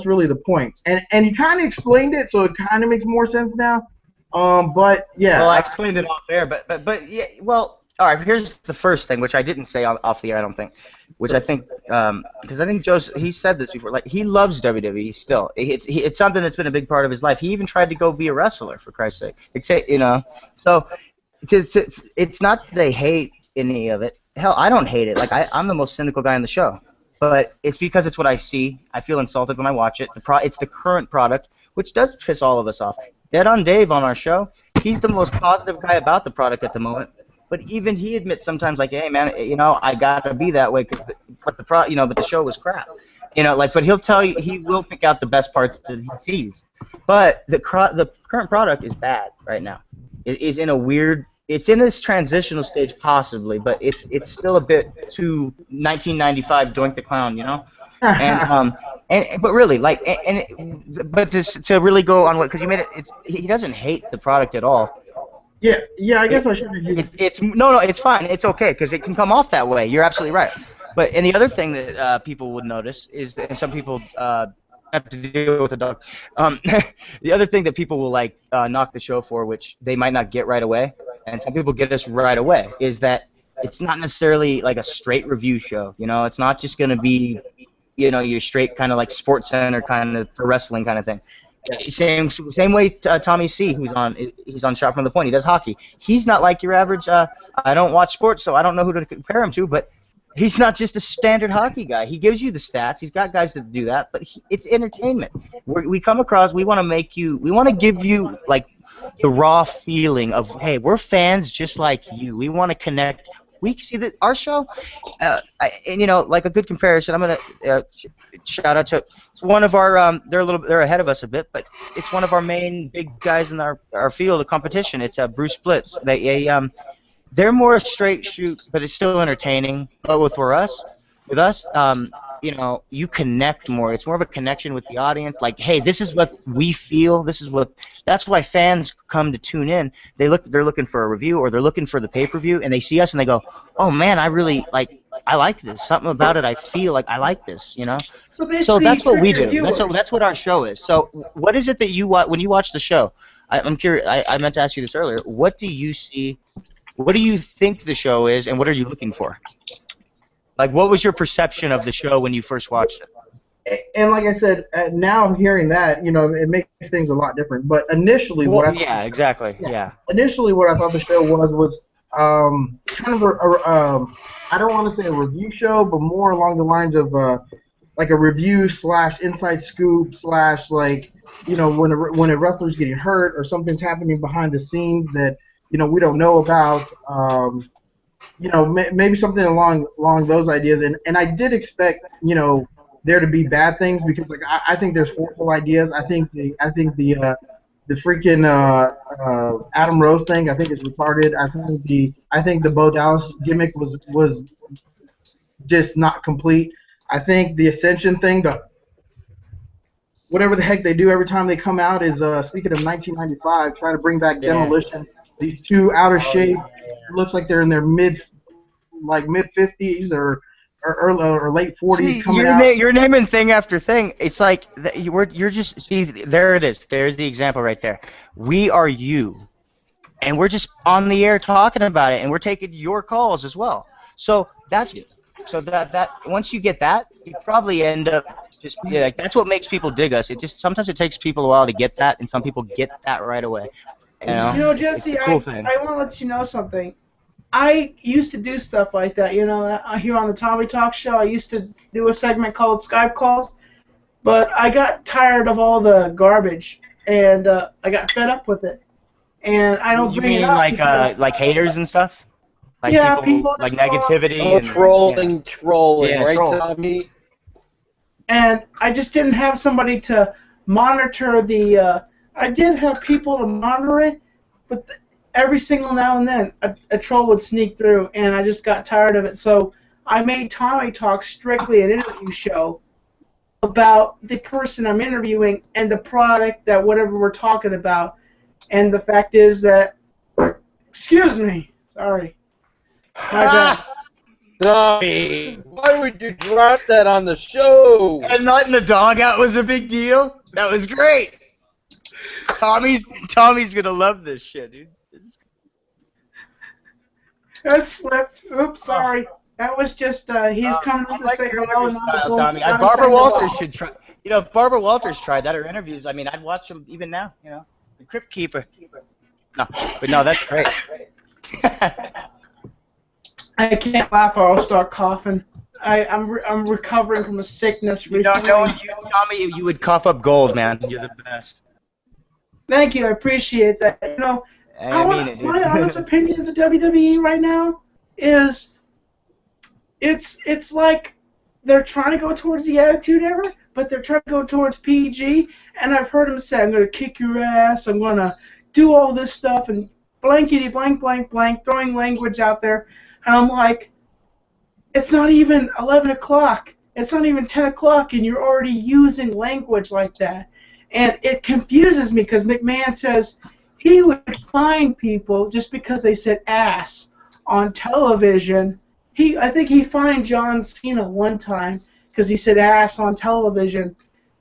really the point? And he kind of explained it, so it kind of makes more sense now. But yeah. Well, I explained it off air, but yeah. Well, all right. Here's the first thing, which I didn't say off the air. I don't think. Which I think, because I think he said this before. Like he loves WWE still. It's something that's been a big part of his life. He even tried to go be a wrestler, for Christ's sake. So it's not that they hate any of it. Hell, I don't hate it. Like I'm the most cynical guy on the show. But it's because it's what I see. I feel insulted when I watch it. It's the current product, which does piss all of us off. Dead on Dave on our show, he's the most positive guy about the product at the moment. But even he admits sometimes, like, hey man, I gotta be that way but the show was crap. But he'll tell you, he will pick out the best parts that he sees. But the current product is bad right now. It is in a weird. It's in this transitional stage possibly, but it's still a bit too 1995 Doink the Clown, but really but to really go on because you made it. He doesn't hate the product at all. Yeah. I guess I should have used. It's fine. It's okay because it can come off that way. You're absolutely right. And the other thing that people would notice is that some people have to deal with a dog. The other thing that people will knock the show for, which they might not get right away, and some people get us right away, is that it's not necessarily like a straight review show. It's not just going to be, your straight kind of like Sports Center kind of for wrestling kind of thing. Same way Tommy C, he's on Shot from the Point. He does hockey. He's not like your average. I don't watch sports, so I don't know who to compare him to, but. He's not just a standard hockey guy. He gives you the stats. He's got guys that do that, but it's entertainment. We come across. We want to give you like the raw feeling of, hey, we're fans just like you. We want to connect. We see that our show, like a good comparison. I'm gonna shout out to it's one of our. They're ahead of us a bit, but it's one of our main big guys in our field of competition. It's Bruce Blitz. They're more a straight shoot, but it's still entertaining. But with us, you connect more. It's more of a connection with the audience. Like, hey, this is what we feel. That's why fans come to tune in. They're looking for a review or they're looking for the pay-per-view, and they see us and they go, oh man, I like this. Something about it. I feel like I like this. So that's what we do. That's what our show is. So what is it that you watch when you watch the show? I'm curious. I meant to ask you this earlier. What do you see? What do you think the show is, and what are you looking for? Like, what was your perception of the show when you first watched it? And like I said, now hearing that, it makes things a lot different. But initially, exactly. Initially, what I thought the show was kind of I don't want to say a review show, but more along the lines of like a review / inside scoop / when a wrestler's getting hurt or something's happening behind the scenes that. We don't know about, maybe something along those ideas. And I did expect, there to be bad things because, I think there's horrible ideas. I think the freaking Adam Rose thing, I think is retarded. I think the Bo Dallas gimmick was just not complete. I think the Ascension thing, whatever the heck they do every time they come out is, speaking of 1995, trying to bring back Demolition. These two out of shape, looks like they're in their mid 50s or late 40s coming out. You're naming thing after thing. It's like you're just see there it is. There's the example right there. We are you, and we're just on the air talking about it, and we're taking your calls as well. So that once you get that, you probably end up just that's what makes people dig us. Sometimes it takes people a while to get that, and some people get that right away. Jesse, I want to let you know something. I used to do stuff like that, here on the Tommy Talk show. I used to do a segment called Skype Calls, but I got tired of all the garbage, and I got fed up with it. And I don't bring it up. Like haters and stuff? Like people like negativity? And trolling, right, Tommy? And I just didn't have somebody to monitor the... I did have people to monitor it, but every single now and then a troll would sneak through, and I just got tired of it. So I made Tommy Talk strictly an interview show about the person I'm interviewing and the product that whatever we're talking about. And the fact is that, excuse me, sorry, my bad. Tommy, why would you drop that on the show? And letting the dog out was a big deal. That was great. Tommy's gonna love this shit, dude. That slipped. Oops, sorry. That was just he's coming up to say hello. And Style, Tommy. Barbara Walters should try. You know, if Barbara Walters tried that, her interviews. I mean, I'd watch them even now. You know, the Crypt Keeper. No, but no, that's great. I can't laugh or I'll start coughing. I'm recovering from a sickness recently. Tommy, you would cough up gold, man. You're the best. Thank you, I appreciate that. You know, my honest opinion of the WWE right now is it's like they're trying to go towards the Attitude Era, but they're trying to go towards PG. And I've heard him say, "I'm going to kick your ass. I'm going to do all this stuff," and blankety blank blank blank, throwing language out there. And I'm like, it's not even 11 o'clock. It's not even 10 o'clock, and you're already using language like that. And it confuses me because McMahon says he would fine people just because they said ass on television. I think he fined John Cena one time because he said ass on television.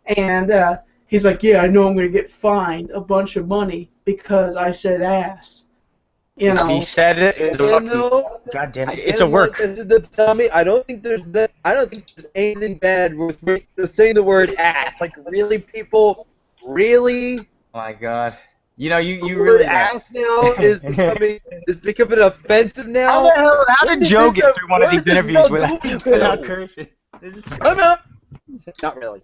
And he's like, yeah, I know I'm going to get fined a bunch of money because I said ass. You know, he said it. God damn it! It's a work. Tommy, I don't think there's anything bad with saying the word ass. Like, really, people, really? Oh my God! You know, you really ass now is becoming offensive now. How did Joe get through one of these interviews without cursing? Not really.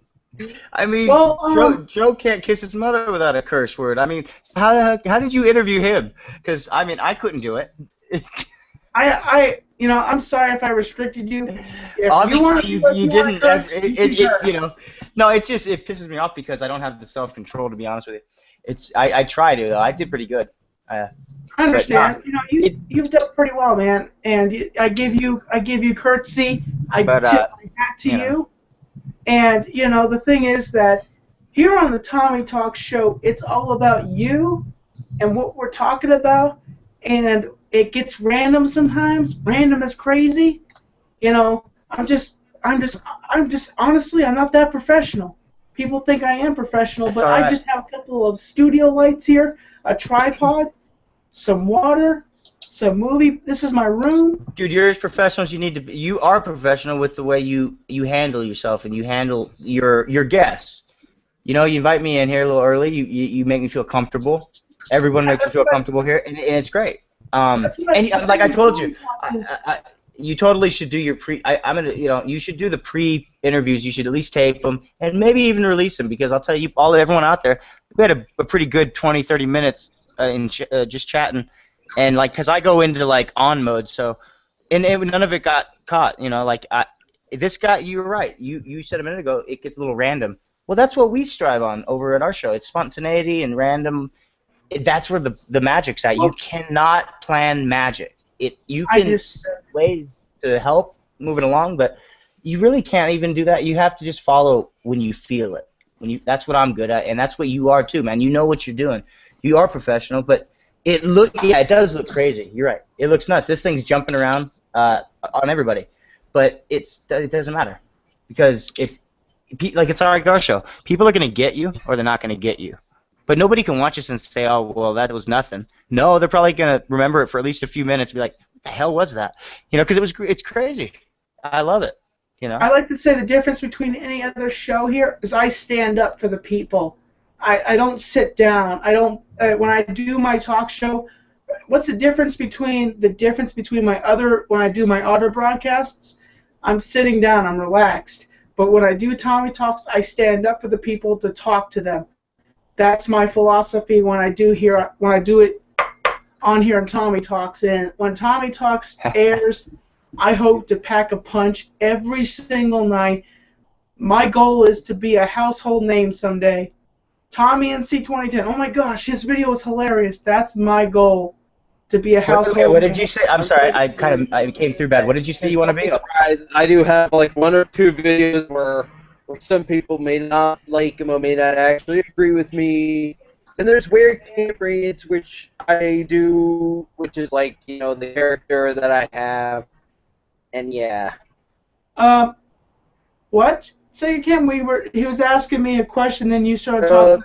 I mean, well, Joe can't kiss his mother without a curse word. I mean, how did you interview him? Because I mean, I couldn't do it. I'm sorry if I restricted you. Obviously, you didn't. You know, no, it pisses me off because I don't have the self-control, to be honest with you. I try to though. I did pretty good. I understand. You know, you've done pretty well, man. And I give you courtesy. I tip my hat to you. And, you know, the thing is that here on the Tommy Talk show, it's all about you and what we're talking about. And it gets random sometimes. Random is crazy. You know, I'm just honestly, I'm not that professional. People think I am professional, but I just have a couple of studio lights here, a tripod, some water, some movie. This is my room. Dude, you're as professional as you need to be. You are professional with the way you handle yourself and you handle your guests. You know, you invite me in here a little early. You make me feel comfortable. Everyone makes me feel comfortable here, and it's great. And like I told you, you totally should do your you should do the pre-interviews. You should at least tape them and maybe even release them because I'll tell you, everyone out there, we had a pretty good 20, 30 minutes in just chatting. And like, cause I go into like on mode, so, and none of it got caught. You know, like this guy, you were right. You said a minute ago, it gets a little random. Well, that's what we strive on over at our show. It's spontaneity and random. That's where the magic's at. You cannot plan magic. You can ways to help move it along, but you really can't even do that. You have to just follow when you feel it. That's what I'm good at, and that's what you are too, man. You know what you're doing. You are professional, but. It does look crazy. You're right. It looks nuts. This thing's jumping around on everybody, but it doesn't matter because it's our show. People are gonna get you or they're not gonna get you, but nobody can watch us and say, "Oh, well, that was nothing." No, they're probably gonna remember it for at least a few minutes and be like, "What the hell was that?" You know, because it's crazy. I love it. You know. I like to say the difference between any other show here is I stand up for the people. I don't sit down. I don't when I do my talk show. What's the difference between when I do my other broadcasts? I'm sitting down. I'm relaxed. But when I do Tommy Talks, I stand up for the people to talk to them. That's my philosophy when I do it on here on Tommy Talks. And when Tommy Talks airs, I hope to pack a punch every single night. My goal is to be a household name someday. Tommy NC 2010. Oh my gosh, his video was hilarious. That's my goal. to be a household. What did you say? I'm sorry, I came through bad. What did you say you want to be? I do have like 1 or 2 videos where some people may not like them or may not actually agree with me. And there's weird campaigns which I do, which is like, you know, the character that I have. And yeah. What? Say again. He was asking me a question, then you started talking.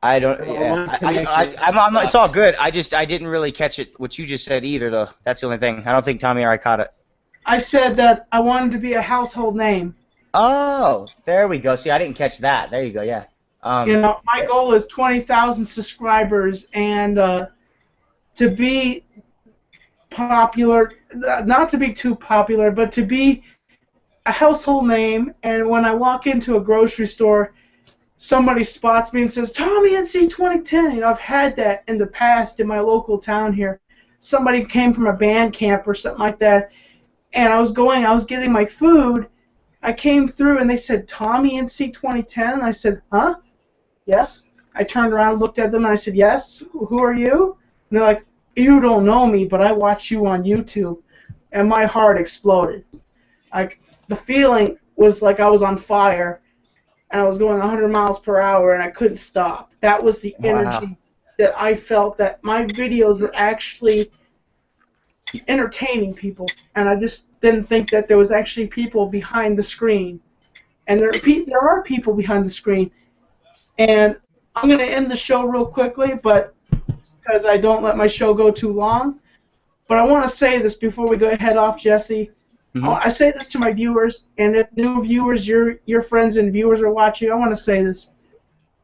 I don't. Yeah, it's all good. I didn't really catch it. What you just said either, though. That's the only thing. I don't think Tommy or I caught it. I said that I wanted to be a household name. Oh, there we go. See, I didn't catch that. There you go. Yeah. You know, my goal is 20,000 subscribers, and to be popular, not to be too popular, but to be a household name. And when I walk into a grocery store, somebody spots me and says, Tommy NC 2010. You know, I've had that in the past in my local town here. Somebody came from a band camp or something like that, and I was getting my food. I came through and they said, Tommy NC 2010. And I said, huh? Yes. I turned around and looked at them and I said, yes. Who are you? And they're like, you don't know me, but I watch you on YouTube. And my heart exploded. The feeling was like I was on fire. And I was going 100 miles per hour, and I couldn't stop. That was the energy that I felt, that my videos were actually entertaining people, and I just didn't think that there was actually people behind the screen. And there are people behind the screen. And I'm going to end the show real quickly, but because I don't let my show go too long. But I want to say this before we go head off, Jesse. I say this to my viewers, and if new viewers, your friends and viewers are watching, I want to say this.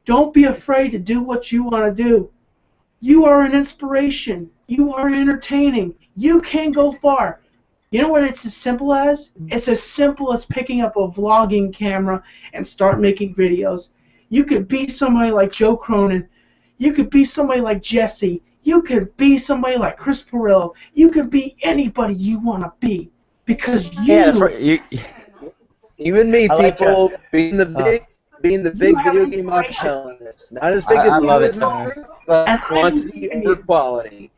Don't be afraid to do what you want to do. You are an inspiration. You are entertaining. You can go far. You know what it's as simple as? It's as simple as picking up a vlogging camera and start making videos. You could be somebody like Joe Cronin. You could be somebody like Jesse. You could be somebody like Chris Perillo. You could be anybody you want to be. Because even me, people, being the big video game optionist, not as big as you, but quantity over quality.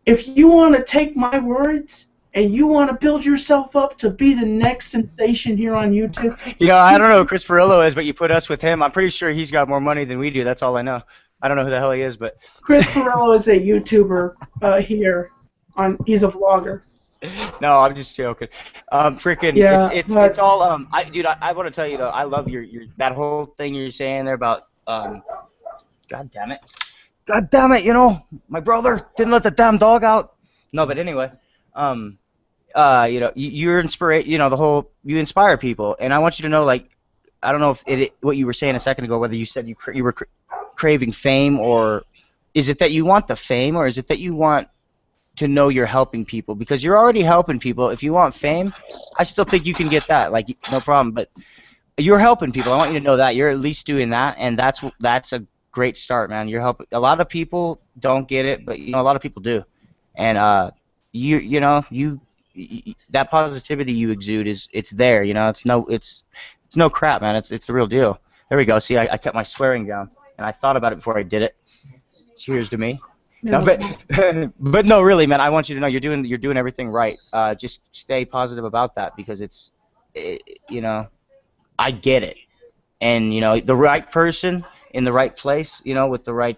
If you want to take my words and you want to build yourself up to be the next sensation here on YouTube, you know, I don't know who Chris Perillo is, but you put us with him. I'm pretty sure he's got more money than we do. That's all I know. I don't know who the hell he is, but Chris Perillo is a YouTuber here. He's a vlogger. No, I'm just joking. It's all I want to tell you though. I love your that whole thing you're saying there about God damn it, you know, my brother didn't let the damn dog out. No, but anyway, you know, you're you know, the whole, you inspire people, and I want you to know, like, I don't know if what you were saying a second ago, whether you said you were craving fame, or is it that you want the fame, or is it that you want to know you're helping people? Because you're already helping people. If you want fame, I still think you can get that, like, no problem. But you're helping people. I want you to know that you're at least doing that, and that's a great start, man. You're helping. A lot of people don't get it, but you know, a lot of people do. And you know, that positivity you exude it's there. You know, it's no crap, man. It's the real deal. There we go. See, I kept my swearing down, and I thought about it before I did it. Cheers to me. No, but no, really, man. I want you to know you're doing everything right. Just stay positive about that, because you know, I get it, and you know, the right person in the right place, you know, with the right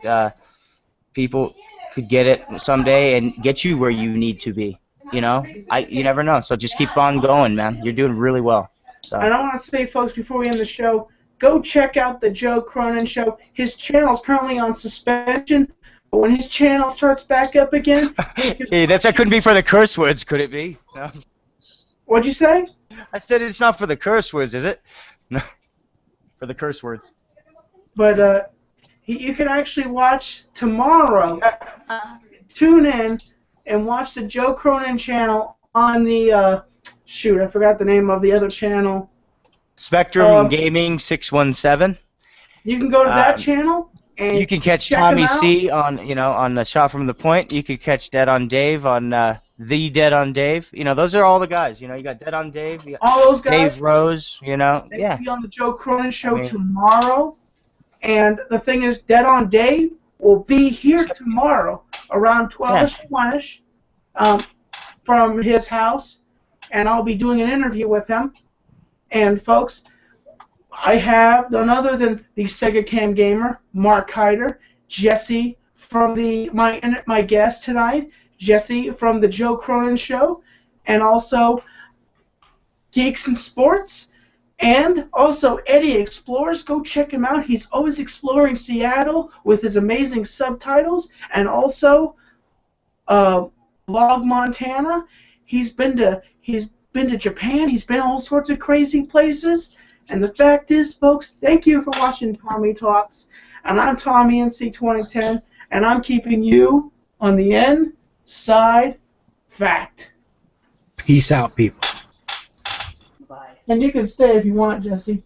people could get it someday and get you where you need to be. You know, you never know. So just keep on going, man. You're doing really well. So. And I want to say, folks, before we end the show, go check out the Joe Cronin Show. His channel is currently on suspension. But when his channel starts back up again... Hey, that couldn't be for the curse words, could it be? No. What'd you say? I said it's not for the curse words, is it? No. For the curse words. But you can actually watch tomorrow. Tune in and watch the Joe Cronin channel on the... shoot, I forgot the name of the other channel. Spectrum Gaming 617. You can go to that channel... And you can catch Tommy C on the Shot from the Point. You could catch Dead on Dave on the Dead on Dave. You know, those are all the guys. You know, you got Dead on Dave. You got all those guys. Dave Rose. You know, they will be on the Joe Cronin Show tomorrow. And the thing is, Dead on Dave will be here tomorrow. around 12ish, 1ish, from his house, and I'll be doing an interview with him. And folks, I have none other than the Sega Cam Gamer, Mark Hyder, Jesse from my guest tonight, Jesse from the Joe Cronin Show, and also Geeks and Sports, and also Eddie Explores. Go check him out. He's always exploring Seattle with his amazing subtitles, and also Vlog Montana. He's been to Japan. He's been all sorts of crazy places. And the fact is, folks, thank you for watching Tommy Talks. And I'm Tommy NC 2010, and I'm keeping you on the inside fact. Peace out, people. And you can stay if you want, Jesse.